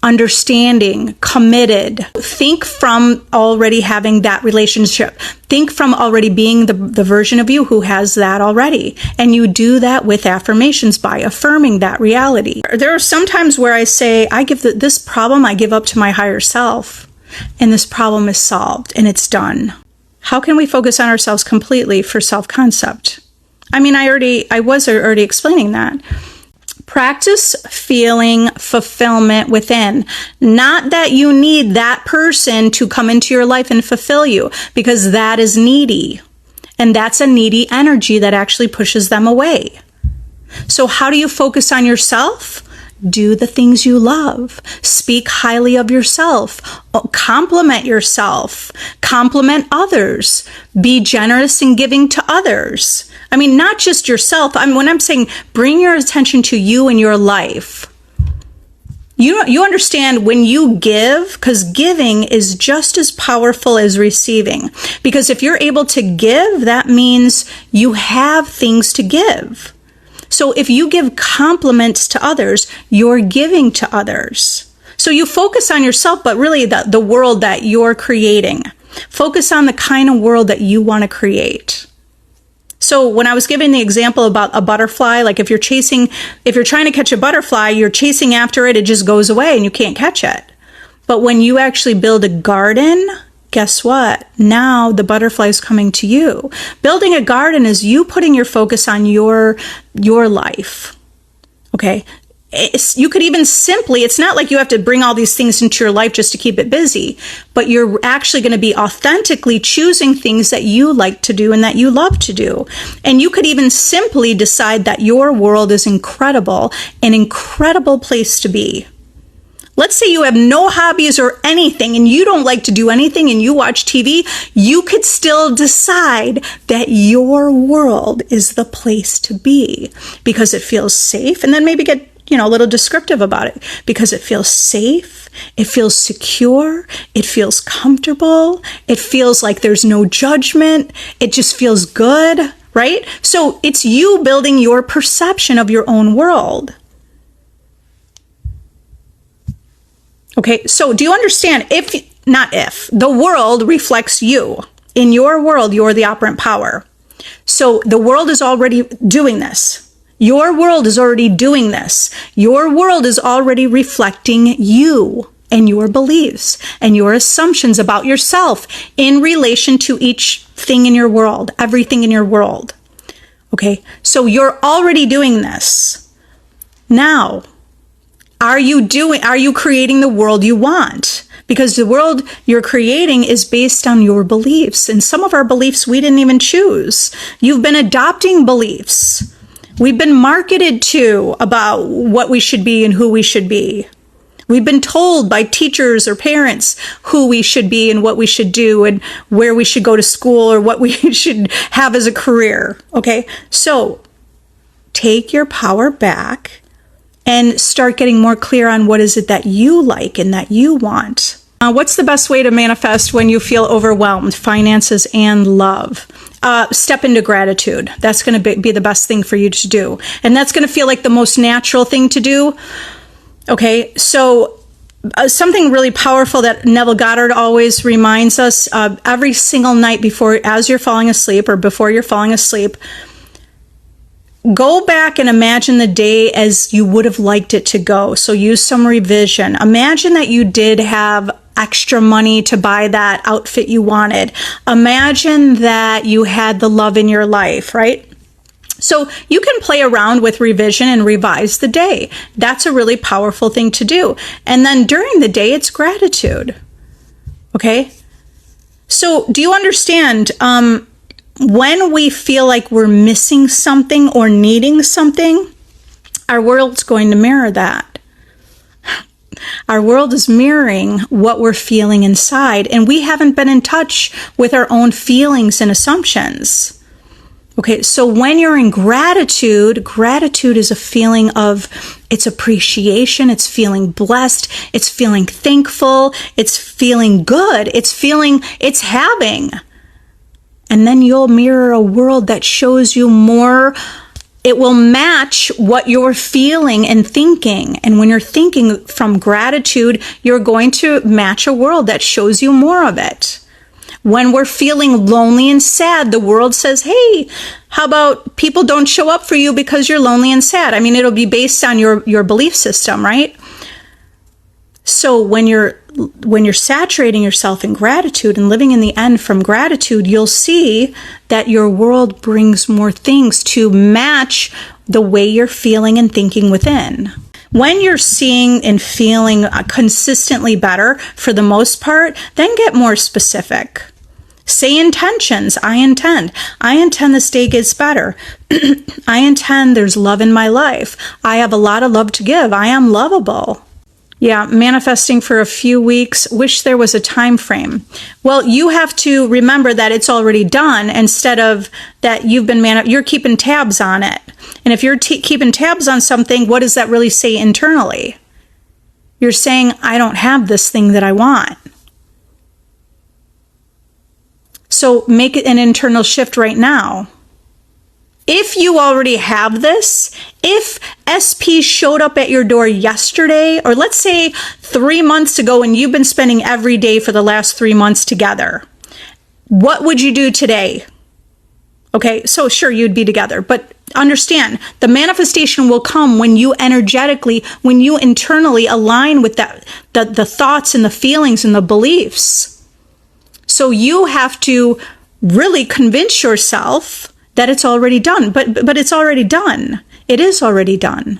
understanding, committed. Think from already having that relationship. Think from already being the version of you who has that already. And you do that with affirmations by affirming that reality. There are some times where I say, this problem I give up to my higher self, and this problem is solved and it's done. How can we focus on ourselves completely for self-concept? I mean, I was already explaining that. Practice feeling fulfillment within. Not that you need that person to come into your life and fulfill you, because that is needy. And that's a needy energy that actually pushes them away. So how do you focus on yourself? Do the things you love. Speak highly of yourself. Compliment yourself. Compliment others. Be generous in giving to others. I mean, not just yourself. When I'm saying bring your attention to you and your life. You understand when you give, because giving is just as powerful as receiving. Because if you're able to give, that means you have things to give. So if you give compliments to others, you're giving to others. So you focus on yourself, but really the world that you're creating. Focus on the kind of world that you want to create. So when I was giving the example about a butterfly, like if you're trying to catch a butterfly, you're chasing after it, it just goes away and you can't catch it. But when you actually build a garden, guess what? Now the butterfly is coming to you. Building a garden is you putting your focus on your life. Okay? You could even simply, it's not like you have to bring all these things into your life just to keep it busy, but you're actually going to be authentically choosing things that you like to do and that you love to do. And you could even simply decide that your world is incredible, an incredible place to be. Let's say you have no hobbies or anything and you don't like to do anything and you watch TV, you could still decide that your world is the place to be because it feels safe. And then maybe get, a little descriptive about it, because it feels safe, it feels secure, it feels comfortable, it feels like there's no judgment, it just feels good, right? So it's you building your perception of your own world. Okay, so do you understand? The world reflects you. In your world, you're the operant power. So the world is already doing this. Your world is already doing this. Your world is already reflecting you and your beliefs and your assumptions about yourself in relation to each thing in your world, everything in your world. Okay, so you're already doing this. Now, are you creating the world you want? Because the world you're creating is based on your beliefs. And some of our beliefs we didn't even choose. You've been adopting beliefs. We've been marketed to about what we should be and who we should be. We've been told by teachers or parents who we should be and what we should do and where we should go to school or what we should have as a career. Okay, so take your power back and start getting more clear on what is it that you like and that you want. What's the best way to manifest when you feel overwhelmed, finances and love? Step into gratitude. That's going to be the best thing for you to do. And that's going to feel like the most natural thing to do. Okay, so something really powerful that Neville Goddard always reminds us every single night as you're falling asleep or before you're falling asleep, go back and imagine the day as you would have liked it to go. So use some revision. Imagine that you did have extra money to buy that outfit you wanted. Imagine that you had the love in your life, right? So you can play around with revision and revise the day. That's a really powerful thing to do. And then during the day, it's gratitude. Okay? So do you understand, when we feel like we're missing something or needing something, our world's going to mirror that. Our world is mirroring what we're feeling inside, and we haven't been in touch with our own feelings and assumptions. Okay, so when you're in gratitude, gratitude is a feeling of, it's appreciation, it's feeling blessed, it's feeling thankful, it's feeling good, it's having. And then you'll mirror a world that shows you more. It will match what you're feeling and thinking. And when you're thinking from gratitude, you're going to match a world that shows you more of it. When we're feeling lonely and sad, the world says, hey, how about people don't show up for you because you're lonely and sad? I mean, it'll be based on your belief system, right? So when you're saturating yourself in gratitude and living in the end from gratitude, you'll see that your world brings more things to match the way you're feeling and thinking within. When you're seeing and feeling consistently better for the most part, then get more specific. Say intentions. I intend this day gets better. I intend there's love in my life. I have a lot of love to give. I am lovable. Yeah, manifesting for a few weeks. Wish there was a time frame. Well, you have to remember that it's already done instead of that you're keeping tabs on it. And if you're keeping tabs on something, what does that really say internally? You're saying, I don't have this thing that I want. So make it an internal shift right now. If you already have this, if SP showed up at your door yesterday, or let's say 3 months ago, and you've been spending every day for the last 3 months together, what would you do today? Okay, so sure, you'd be together, but understand, the manifestation will come when you internally align with the thoughts and the feelings and the beliefs. So you have to really convince yourself that it's already done, but it's already done. It is already done.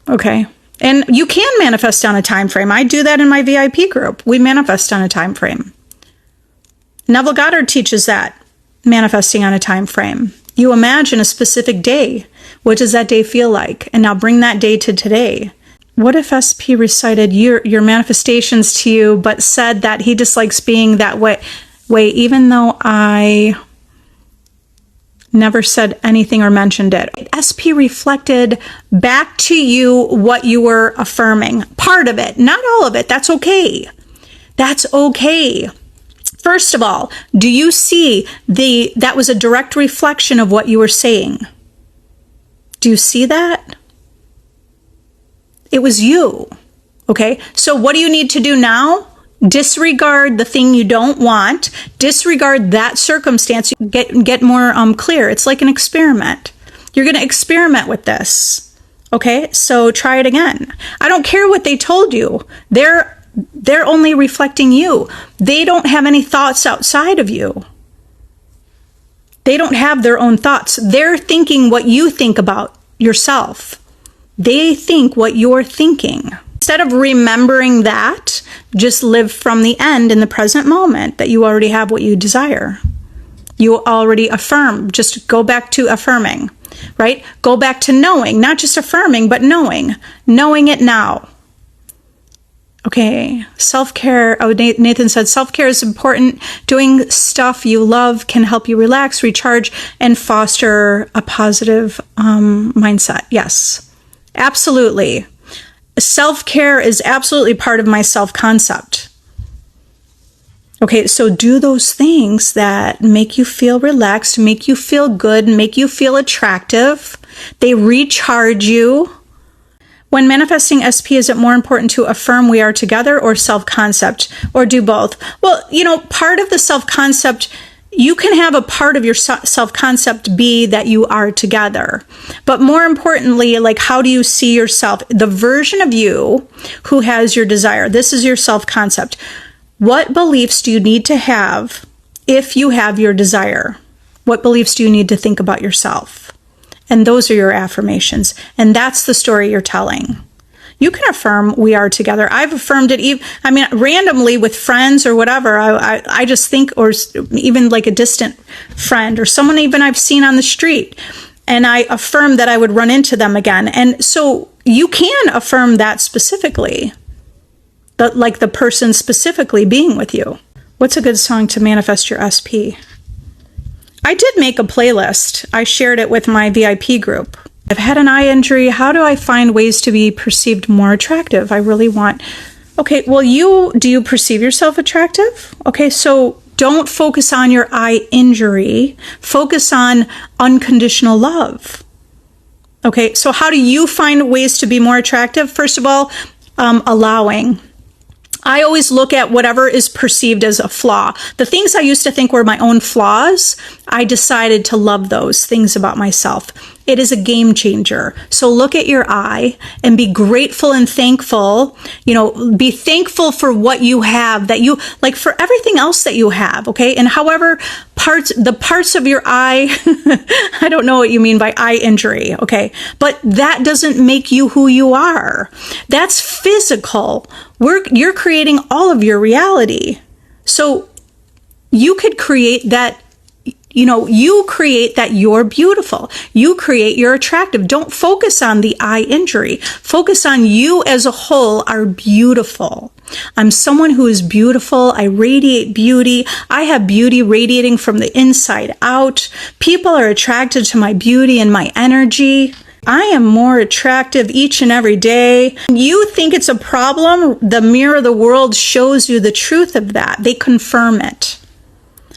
Okay. And you can manifest on a time frame. I do that in my VIP group. We manifest on a time frame. Neville Goddard teaches that, manifesting on a time frame. You imagine a specific day. What does that day feel like? And now bring that day to today. What if SP recited your manifestations to you, but said that he dislikes being that way, even though I never said anything or mentioned it? SP reflected back to you what you were affirming. Part of it, not all of it. That's okay. That's okay. First of all, do you see that was a direct reflection of what you were saying? Do you see that? It was you. Okay, so what do you need to do now? Disregard the thing you don't want. Disregard that circumstance. Get more clear. It's like an experiment. You're going to experiment with this. Okay, so try it again. I don't care what they told you. They're only reflecting you. They don't have any thoughts outside of you. They don't have their own thoughts. They're thinking what you think about yourself. They think what you're thinking. Instead of remembering that, just live from the end in the present moment that you already have what you desire. You already affirm. Just go back to affirming, right? Go back to knowing, not just affirming, but knowing it now. Okay, self-care. Oh, Nathan said self-care is important. Doing stuff you love can help you relax, recharge, and foster a positive mindset. Yes. Absolutely. Self-care is absolutely part of my self-concept. Okay, so do those things that make you feel relaxed, make you feel good, make you feel attractive. They recharge you. When manifesting SP, is it more important to affirm we are together or self-concept, or do both? Well, part of the self-concept, you can have a part of your self-concept be that you are together. But more importantly, like, how do you see yourself? The version of you who has your desire. This is your self-concept. What beliefs do you need to have if you have your desire? What beliefs do you need to think about yourself? And those are your affirmations. And that's the story you're telling. You can affirm we are together. I've affirmed it, randomly with friends or whatever. I just think, or even like a distant friend or someone even I've seen on the street. And I affirmed that I would run into them again. And so you can affirm that specifically, but like the person specifically being with you. What's a good song to manifest your SP? I did make a playlist. I shared it with my VIP group. I've had an eye injury. How do I find ways to be perceived more attractive? I really want... Okay, well, do you perceive yourself attractive? Okay, so don't focus on your eye injury. Focus on unconditional love. Okay, so how do you find ways to be more attractive? First of all, allowing. I always look at whatever is perceived as a flaw. The things I used to think were my own flaws, I decided to love those things about myself. It is a game changer. So look at your eye and be grateful and thankful. Be thankful for what you have, that you like, for everything else that you have. Okay. And however the parts of your eye, I don't know what you mean by eye injury. Okay. But that doesn't make you who you are. That's physical. You're creating all of your reality. So you could create that. You create that you're beautiful. You create you're attractive. Don't focus on the eye injury. Focus on you as a whole are beautiful. I'm someone who is beautiful. I radiate beauty. I have beauty radiating from the inside out. People are attracted to my beauty and my energy. I am more attractive each and every day. You think it's a problem? The mirror of the world shows you the truth of that. They confirm it.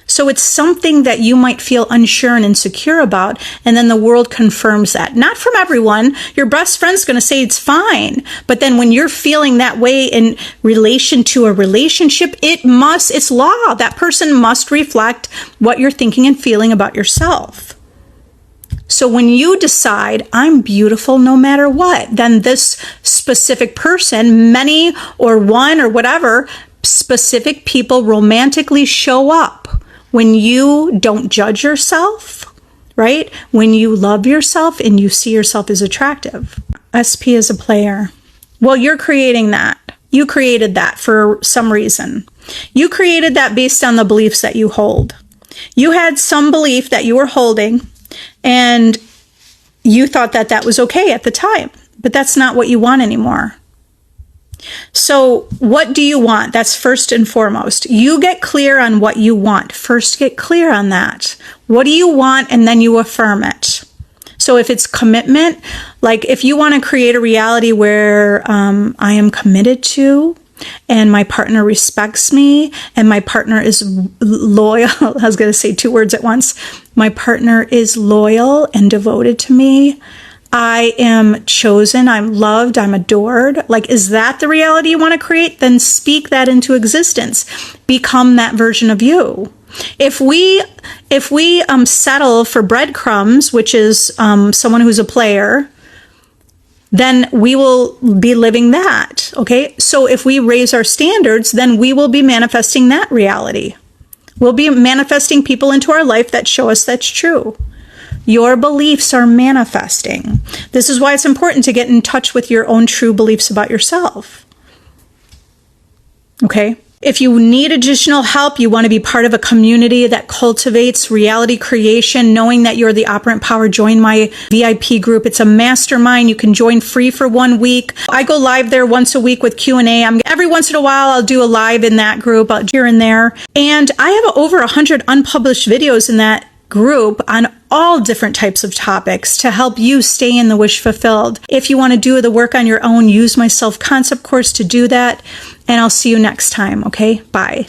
So it's something that you might feel unsure and insecure about, and then the world confirms that. Not from everyone. Your best friend's going to say it's fine. But then when you're feeling that way in relation to a relationship, it's law. That person must reflect what you're thinking and feeling about yourself. So when you decide, I'm beautiful no matter what, then this specific person, many or one or whatever, specific people romantically show up. When you don't judge yourself, right? When you love yourself and you see yourself as attractive. SP is a player. Well, you're creating that. You created that for some reason. You created that based on the beliefs that you hold. You had some belief that you were holding, and you thought that that was okay at the time, but that's not what you want anymore. So what do you want? That's first and foremost. You get clear on what you want. First, get clear on that. What do you want? And then you affirm it. So if it's commitment, like if you want to create a reality where I am committed to, and my partner respects me, and my partner is loyal. I was going to say two words at once. My partner is loyal and devoted to me. I am chosen, I'm loved, I'm adored. Like, is that the reality you want to create? Then speak that into existence. Become that version of you. If we settle for breadcrumbs, which is someone who's a player, then we will be living that. Okay. So if we raise our standards, then we will be manifesting that reality. We'll be manifesting people into our life that show us that's true. Your beliefs are manifesting. This is why it's important to get in touch with your own true beliefs about yourself. Okay? If you need additional help, you want to be part of a community that cultivates reality creation, knowing that you're the operant power, join my VIP group. It's a mastermind. You can join free for 1 week. I go live there once a week with Q&A. Every once in a while, I'll do a live in that group here and there. And I have over 100 unpublished videos in that group on all different types of topics to help you stay in the wish fulfilled. If you want to do the work on your own, use my self-concept course to do that. And I'll see you next time. Okay? Bye.